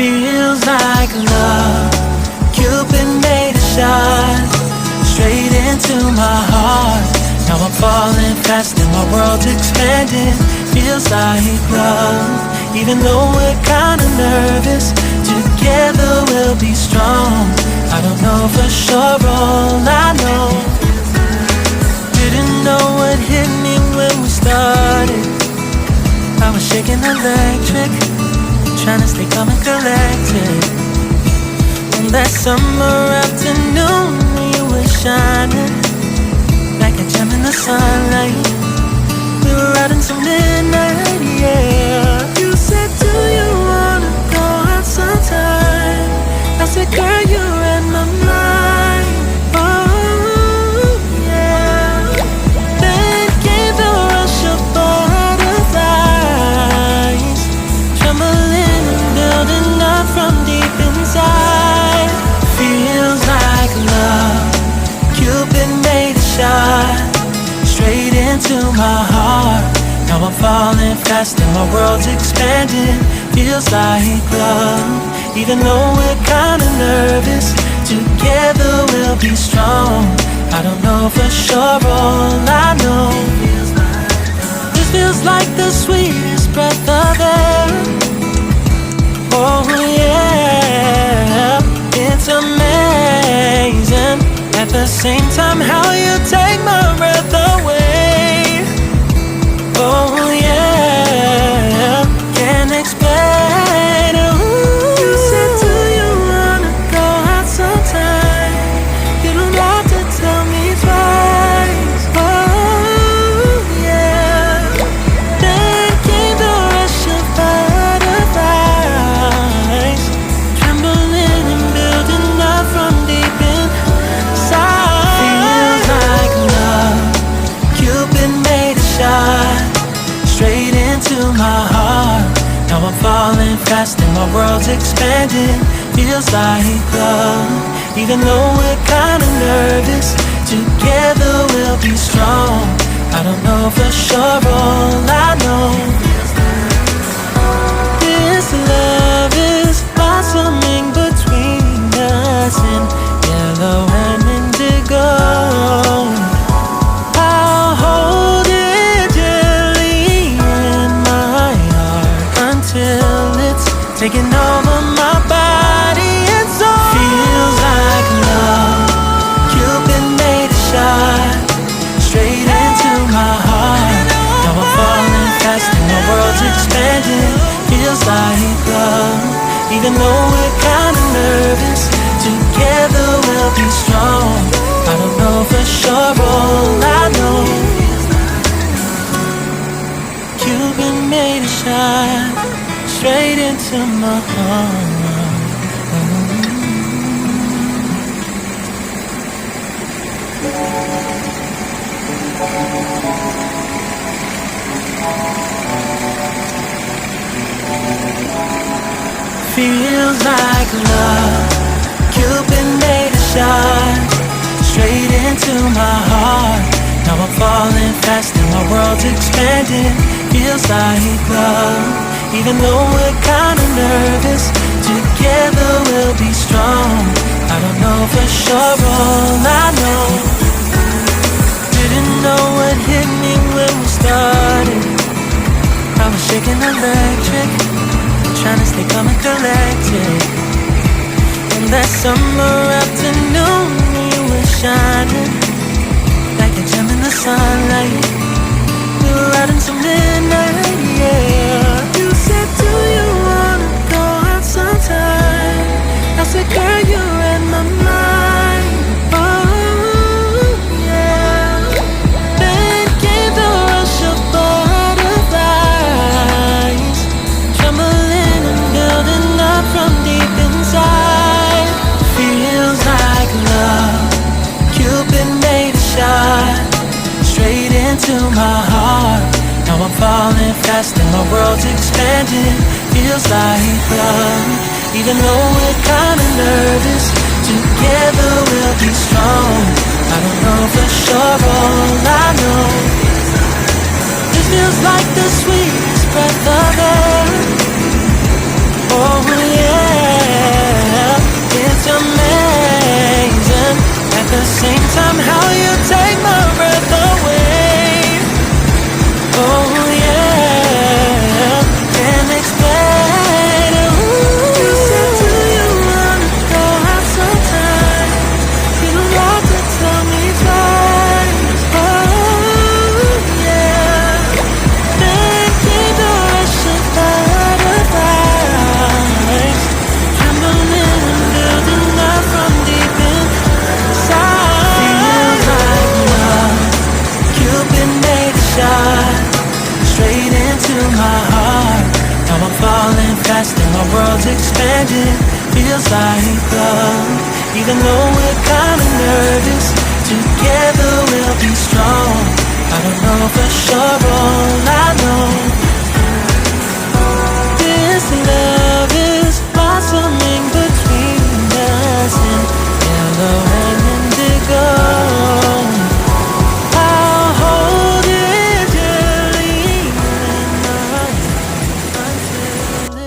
Feels like love. Cupid made a shot straight into my heart. Now I'm falling fast and my world's expanding. Feels like love. Even though we're kinda nervous, together we'll be strong. I don't know for sure, all I know. Didn't know what hit me when we started. I was shaking electric, trying to stay calm and collected. On that summer afternoon when you were shining like a gem in the sunlight, we were out until midnight, yeah. You said, do you wanna go out sometime? I said, girl, you read my mind. Oh, yeah. Then came the rush of butterflies, trembling and building up from deep inside. Feels like love. Cupid made a shot straight into my heart. Now I'm falling fast and my world's expanding. Feels like love. Even though we're kinda nervous, together we'll be strong. I don't know for sure, all I know. This feels like the sweetest breath of air. Oh yeah, it's amazing. At the same time, how you take my breath away. Oh yeah, can't explain. Ooh. You said, do you wanna go out sometime? You don't have to tell me twice. Oh yeah. Then came the rush of butterflies, trembling and building up from deep inside. Feels like love. Cupid made a shot straight into my heart. Now I'm falling fast and my world's expanding. Feels like love. Even though we're kinda nervous, together we'll be strong. I don't know for sure, all I know. This love is blossoming between us in yellow and indigo. I'll hold it gently in my heart until it's taking over my body and soul. Feels like love. Cupid made a shot straight into my heart. Now I'm falling fast and my world's expanding. Feels like love. Even though we're kinda nervous, together we'll be strong. I don't know for sure, all I know. Cupid made a shot straight into my heart. Feels like love. Cupid made a shot straight into my heart. Now I'm falling fast and my world's expanding. Feels like love. Even though we're kinda nervous, together we'll be strong. I don't know for sure, all I know. Didn't know what hit me when we started. I was shaking electric, trying to stay calm and collected. On that summer afternoon when you were shining like a gem in the sunlight, we were out until midnight, yeah. You said, do you wanna go out sometime? I said, girl, you read my mind. Oh yeah. Then came the rush of butterflies, trembling and building up from deep inside. Feels like love. Cupid made a shot straight into my heart. Now I'm falling fast and my world's expanding. Feels like love. Even though we're kinda nervous, together we'll be strong. I don't know for sure, all I know. This feels like the sweetest breath of air. Oh yeah. Somehow you take my breath away. Oh yeah, can't explain. Ooh. You said, do you wanna go out sometime? You don't have to tell me twice. Oh yeah, making the rush of butterflies, trembling and building up from deep inside. Feels like love. Cupid made a shot straight into my heart. Now I'm falling fast and my world's expanding. Feels like love. Even though we're kinda nervous, together we'll be strong. I don't know for sure, all I